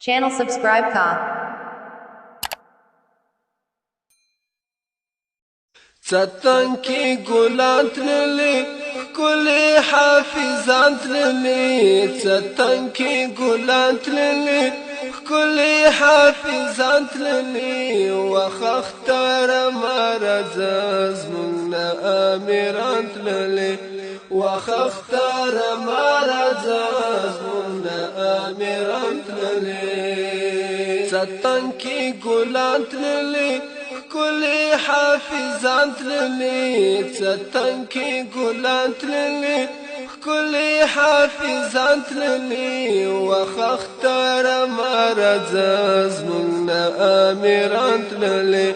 Channel subscribe ka. ستن کی گلان تللی کلی حافظان تللی ستن کی گلان تللی کلی حافظان تللی وخختار مرزاز من امیران تللی وخختار مرزاز من امیران تللی ستن کی گلان تللی كل حافظان تللی ستن کی گلان تللی كل حافظان تللی وخختار مرزاز من امیران تللی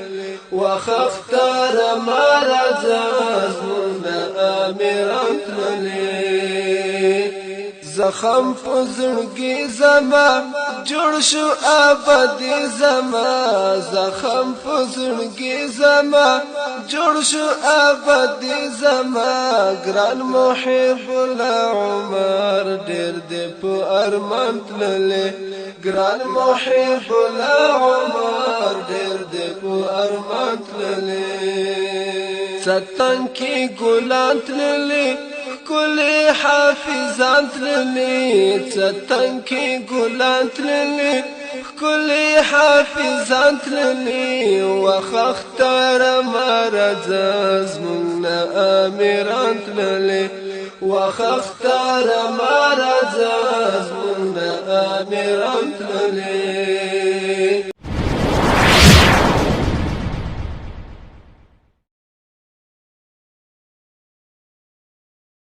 وخختار مرزاز من امیران تللی زخم فزرگی زما جوړ شو ابدی زما زخم فزرگی زما جوړ شو ابدی زما ګران محب العمر ډیر دې په ارمان تللی ګران محب العمر ډیر دې په ارمان تللی ستن کی ګلان تللی كل حافظان تللی ستن کی گلان تللی كل حافظان تللی وخختار مرزاز من امیران تللی وخختار مرزاز من امیران تللی